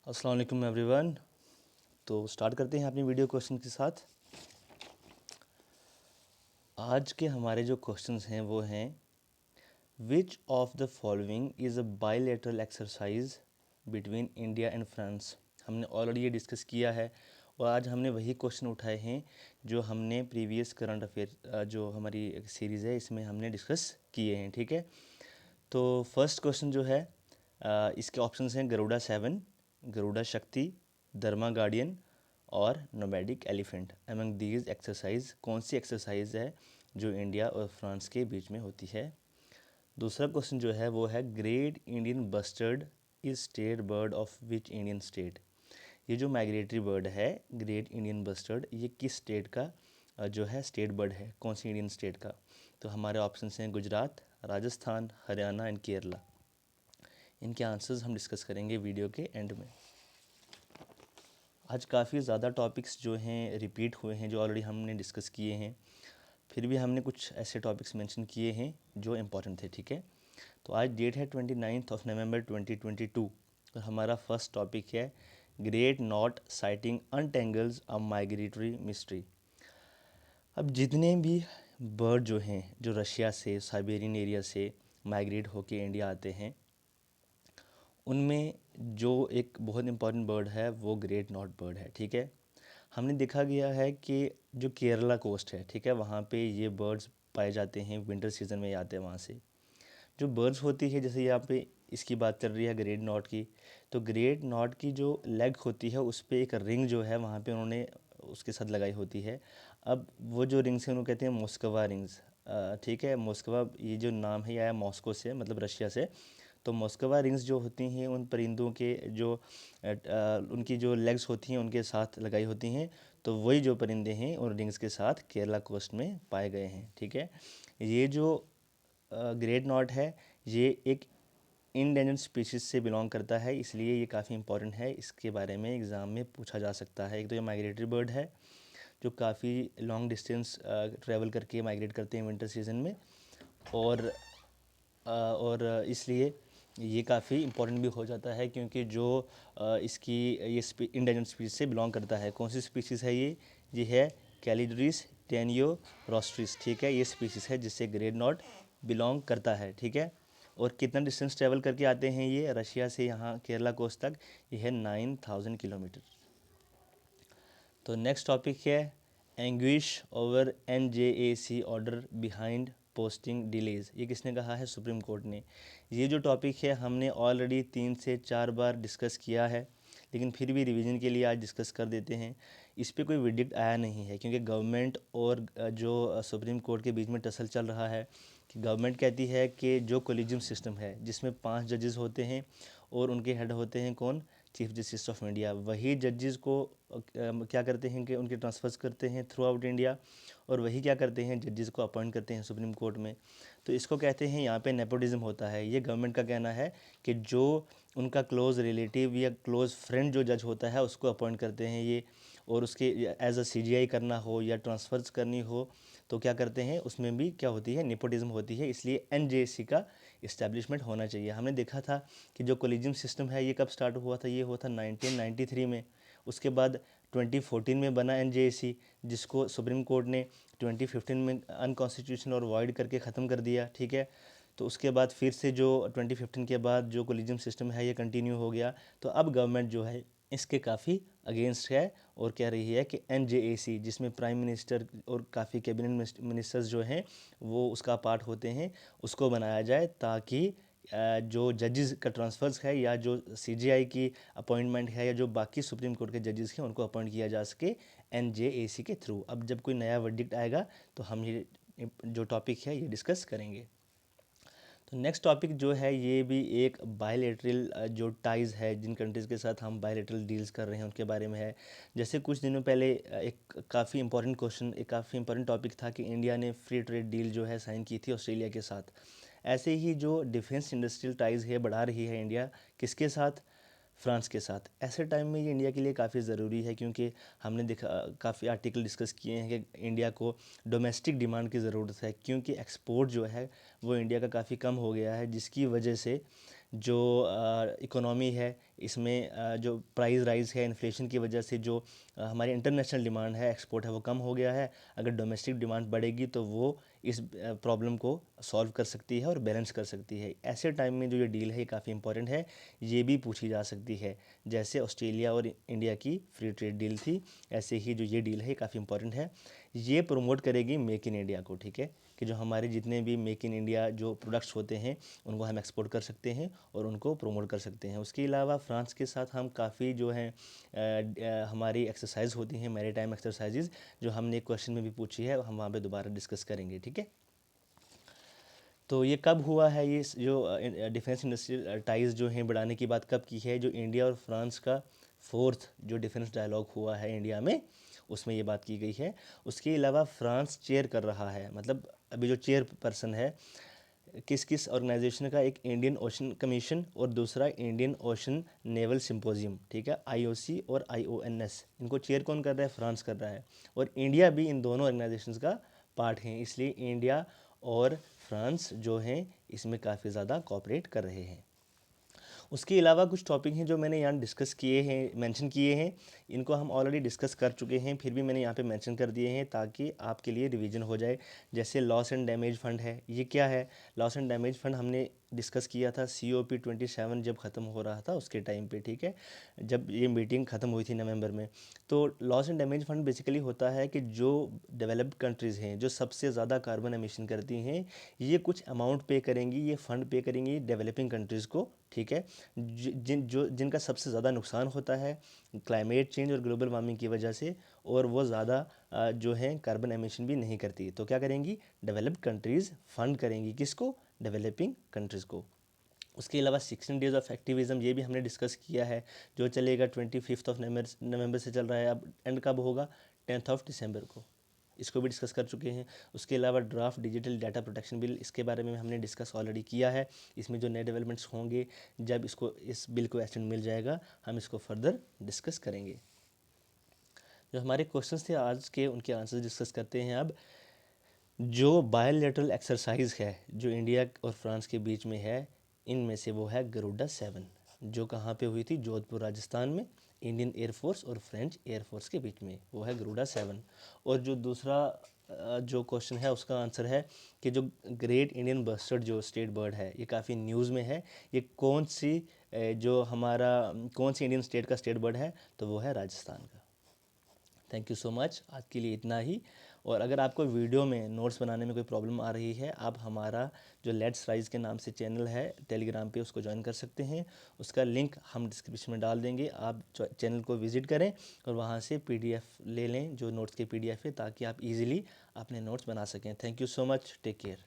अस्सलाम वालेकुम एवरीवन। तो स्टार्ट करते हैं अपनी वीडियो क्वेश्चन के साथ। आज के हमारे जो क्वेश्चंस हैं वो हैं which of the following is a bilateral exercise between India and France. हमने ऑलरेडी ये डिस्कस किया है और आज हमने वही क्वेश्चन उठाए हैं जो हमने प्रीवियस करंट अफेयर जो हमारी एक सीरीज़ है इसमें हमने डिस्कस किए हैं। ठीक है, तो फर्स्ट क्वेश्चन जो है इसके ऑप्शंस हैं गरुड़ा 7, गरुड़ा शक्ति, धर्मा गार्डियन और nomadic elephant. Among these exercise कौन सी एक्सरसाइज है जो इंडिया और फ्रांस के बीच में होती है। दूसरा क्वेश्चन जो है वो है great Indian bustard is state bird of which Indian state. ये जो माइग्रेटरी बर्ड है ग्रेट इंडियन बस्टर्ड, ये किस स्टेट का जो है स्टेट बर्ड है, कौन सी इंडियन स्टेट का। तो हमारे ऑप्शन हैं गुजरात, राजस्थान, हरियाणा एंड केरला। इनके आंसर्स हम डिस्कस करेंगे वीडियो के एंड में। आज काफ़ी ज़्यादा टॉपिक्स जो हैं रिपीट हुए हैं जो ऑलरेडी हमने डिस्कस किए हैं, फिर भी हमने कुछ ऐसे टॉपिक्स मेंशन किए हैं जो इम्पोर्टेंट थे। ठीक है, तो आज डेट है 29 नवंबर 2022 और हमारा फर्स्ट टॉपिक है great knot sighting untangles a migratory mystery. अब जितने भी बर्ड जो हैं जो रशिया से साइबेरियन एरिया से माइग्रेट होके इंडिया आते हैं, उनमें जो एक बहुत इंपॉर्टेंट बर्ड है वो ग्रेट नॉट बर्ड है। ठीक है, हमने देखा गया है कि जो केरला कोस्ट है, ठीक है, वहाँ पे ये बर्ड्स पाए जाते हैं, विंटर सीजन में आते हैं वहाँ से। जो बर्ड्स होती है, जैसे यहाँ पे इसकी बात चल रही है ग्रेट नॉट की, तो ग्रेट नॉट की जो लेग होती है उस पर एक रिंग जो है वहाँ पे उन्होंने उसके साथ लगाई होती है। अब वो जो रिंग्स हैं उनको कहते हैं मॉस्कवा रिंग्स। ठीक है, मॉस्कवा ये जो नाम है ये आया मॉस्को से, मतलब रशिया से। तो मॉस्कवा रिंग्स जो होती हैं उन परिंदों के जो उनकी जो लेग्स होती हैं उनके साथ लगाई होती हैं, तो वही जो परिंदे हैं उन रिंग्स के साथ केरला कोस्ट में पाए गए हैं। ठीक है, ये जो ग्रेट नॉट है ये एक इंडेंजर्ड स्पीशीज़ से बिलोंग करता है, इसलिए ये काफ़ी इंपॉर्टेंट है, इसके बारे में एग्ज़ाम में पूछा जा सकता है। एक तो ये माइग्रेटरी बर्ड है जो काफ़ी लॉन्ग डिस्टेंस ट्रैवल करके माइग्रेट करते हैं विंटर सीजन में, और इसलिए ये काफ़ी इंपॉर्टेंट भी हो जाता है क्योंकि जो इसकी ये इंडेंजर्ड स्पीशीज़ से बिलोंग करता है। कौन सी स्पीशीज़ है ये है कैलिडोरिस टेनियो रोस्ट्रिस। ठीक है, ये स्पीशीज़ है जिससे ग्रेट नॉट बिलोंग करता है। ठीक है, और कितना डिस्टेंस ट्रैवल करके आते हैं ये रशिया से यहाँ केरला कोस्ट तक, ये है 9000 किलोमीटर। तो नेक्स्ट टॉपिक है anguish over NJAC order behind posting delays. ये किसने कहा है? सुप्रीम कोर्ट ने। ये जो टॉपिक है हमने ऑलरेडी 3 से 4 बार डिस्कस किया है, लेकिन फिर भी रिवीजन के लिए आज डिस्कस कर देते हैं। इस पे कोई वर्डिक्ट आया नहीं है क्योंकि गवर्नमेंट और जो सुप्रीम कोर्ट के बीच में टसल चल रहा है कि गवर्नमेंट कहती है कि जो कोलिजियम सिस्टम है जिसमें 5 जजेस होते हैं और उनके हेड होते हैं कौन? Chief justice of India. वही जजेस को क्या करते हैं कि उनके ट्रांसफर्स करते हैं थ्रू आउट इंडिया, और वही क्या करते हैं जजेस को अपॉइंट करते हैं सुप्रीम कोर्ट में। तो इसको कहते हैं यहाँ पे नेपोटिज्म होता है। ये गवर्नमेंट का कहना है कि जो उनका क्लोज़ रिलेटिव या क्लोज़ फ्रेंड जो जज होता है उसको अपॉइंट करते हैं ये, और उसके एज अ CGI करना हो या ट्रांसफ़र्स करनी हो तो क्या करते हैं, उसमें भी क्या होती है, नेपोटिज्म होती है। इसलिए NJAC का इस्टेब्लिशमेंट होना चाहिए। हमने देखा था कि जो कोलिजियम सिस्टम है ये कब स्टार्ट हुआ था, ये हुआ था 1993 में। उसके बाद 2014 में बना NJAC, जिसको सुप्रीम कोर्ट ने 2015 में अनकॉन्स्टिट्यूशनल और वॉइड करके ख़त्म कर दिया। ठीक है, तो उसके बाद फिर से जो 2015 के बाद जो कोलिजियम सिस्टम है ये कंटिन्यू हो गया। तो अब गवर्नमेंट जो है इसके काफ़ी अगेंस्ट है और कह रही है कि NJAC, जिसमें प्राइम मिनिस्टर और काफ़ी कैबिनेट मिनिस्टर्स जो हैं वो उसका पार्ट होते हैं, उसको बनाया जाए ताकि जो जजेस का ट्रांसफ़र्स है या जो CGI की अपॉइंटमेंट है या जो बाकी सुप्रीम कोर्ट के जजेस हैं उनको अपॉइंट किया जा सके NJAC के थ्रू। अब जब कोई नया वर्डिक्ट आएगा तो हम ये जो टॉपिक है ये डिस्कस करेंगे। तो नेक्स्ट टॉपिक जो है ये भी एक बायलैटरल जो टाइज़ है जिन कंट्रीज़ के साथ हम बायलैटरल डील्स कर रहे हैं उनके बारे में है। जैसे कुछ दिनों पहले एक काफ़ी इंपॉर्टेंट क्वेश्चन, एक काफ़ी इंपॉर्टेंट टॉपिक था कि इंडिया ने फ्री ट्रेड डील जो है साइन की थी ऑस्ट्रेलिया के साथ। ऐसे ही जो डिफेंस इंडस्ट्रियल टाइज़ है बढ़ा रही है इंडिया, किसके साथ? फ्रांस के साथ। ऐसे टाइम में ये इंडिया के लिए काफ़ी ज़रूरी है क्योंकि हमने देखा काफ़ी आर्टिकल डिस्कस किए हैं कि इंडिया को डोमेस्टिक डिमांड की ज़रूरत है क्योंकि एक्सपोर्ट जो है वो इंडिया का काफ़ी कम हो गया है, जिसकी वजह से जो इकोनॉमी है इसमें जो प्राइस राइज है इन्फ्लेशन की वजह से जो हमारी इंटरनेशनल डिमांड है, एक्सपोर्ट है, वो कम हो गया है। अगर डोमेस्टिक डिमांड बढ़ेगी तो वो इस प्रॉब्लम को सॉल्व कर सकती है और बैलेंस कर सकती है। ऐसे टाइम में जो ये डील है ये काफ़ी इंपॉर्टेंट है, ये भी पूछी जा सकती है। जैसे ऑस्ट्रेलिया और इंडिया की फ्री ट्रेड डील थी, ऐसे ही जो ये डील है काफ़ी इंपॉर्टेंट है। ये प्रमोट करेगी मेक इन इंडिया को, ठीक है, कि जो हमारे जितने भी मेक इन इंडिया जो प्रोडक्ट्स होते हैं उनको हम एक्सपोर्ट कर सकते हैं और उनको प्रमोट कर सकते हैं। उसके अलावा फ्रांस के साथ हम काफ़ी जो हैं हमारी एक्सरसाइज होती हैं, मैरीटाइम एक्सरसाइजेज, जो हमने एक क्वेश्चन में भी पूछी है, हम वहाँ पे दोबारा डिस्कस करेंगे, ठीक है। तो ये कब हुआ है, ये जो डिफेंस इंडस्ट्रियल टाइज जो हैं बढ़ाने की बात कब की है? जो इंडिया और फ्रांस का फोर्थ जो डिफेंस डायलॉग हुआ है इंडिया में, उसमें ये बात की गई है। उसके अलावा फ्रांस चेयर कर रहा है, मतलब अभी जो चेयर पर्सन है किस किस ऑर्गेनाइजेशन का, एक इंडियन ओशन कमीशन और दूसरा इंडियन ओशन नेवल सिंपोजियम, ठीक है, आईओसी और आईओएनएस। इनको चेयर कौन कर रहा है? फ्रांस कर रहा है। और इंडिया भी इन दोनों ऑर्गेनाइजेशंस का पार्ट है, इसलिए इंडिया और फ्रांस जो हैं इसमें काफ़ी ज़्यादा कोऑपरेट कर रहे हैं। उसके अलावा कुछ टॉपिक हैं जो मैंने यहाँ डिस्कस किए हैं, मेंशन किए हैं, इनको हम ऑलरेडी डिस्कस कर चुके हैं, फिर भी मैंने यहाँ पे मेंशन कर दिए हैं ताकि आपके लिए रिवीजन हो जाए। जैसे लॉस एंड डैमेज फ़ंड है, ये क्या है? लॉस एंड डैमेज फ़ंड हमने डिस्कस किया था COP 27 जब ख़त्म हो रहा था उसके टाइम पे, ठीक है, जब ये मीटिंग ख़त्म हुई थी नवंबर में। तो loss and damage fund basically होता है कि जो डेवलप्ड कंट्रीज़ हैं जो सबसे ज़्यादा कार्बन एमिशन करती हैं, ये कुछ अमाउंट पे करेंगी, ये फ़ंड पे करेंगी डेवलपिंग कंट्रीज़ को, ठीक है, जिनका सबसे ज़्यादा नुकसान होता है क्लाइमेट चेंज और ग्लोबल वार्मिंग की वजह से, और वो ज़्यादा जो है कार्बन एमिशन भी नहीं करती। तो क्या करेंगी? डेवलप्ड कंट्रीज़ फंड करेंगी, किसको? डेवलपिंग कंट्रीज़ को। उसके अलावा 16 डेज़ ऑफ एक्टिविज़म, ये भी हमने डिस्कस किया है, जो चलेगा 25 नवंबर से चल रहा है। अब एंड कब होगा? 10 दिसंबर को। इसको भी डिस्कस कर चुके हैं। उसके अलावा draft digital data protection bill, इसके बारे में हमने डिस्कस ऑलरेडी किया है। इसमें जो नए डेवलपमेंट्स होंगे, जब इस बिल को एक्सटेंड मिल जाएगा, हम इसको फर्दर डिस्कस करेंगे। जो हमारे क्वेश्चंस थे आज के, उनके आंसर डिस्कस करते हैं अब। जो बायलैटरल एक्सरसाइज है जो इंडिया और फ्रांस के बीच में है, इनमें से वो है गरुड़ा 7, जो कहाँ पे हुई थी? जोधपुर राजस्थान में, इंडियन एयरफोर्स और फ्रेंच एयरफोर्स के बीच में, वो है गरुड़ा 7। और जो दूसरा जो क्वेश्चन है उसका आंसर है कि जो ग्रेट इंडियन बस्टर्ड जो स्टेट बर्ड है, ये काफ़ी न्यूज़ में है, ये कौन सी जो हमारा कौन सी इंडियन स्टेट का स्टेट बर्ड है? तो वो है राजस्थान का। थैंक यू सो मच, आज के लिए इतना ही। और अगर आपको वीडियो में नोट्स बनाने में कोई प्रॉब्लम आ रही है, आप हमारा जो लेट्स राइज के नाम से चैनल है टेलीग्राम पे, उसको ज्वाइन कर सकते हैं। उसका लिंक हम डिस्क्रिप्शन में डाल देंगे, आप चैनल को विज़िट करें और वहाँ से PDF ले लें, जो नोट्स के PDF है, ताकि आप इजीली अपने नोट्स बना सकें। Thank you so much, take care.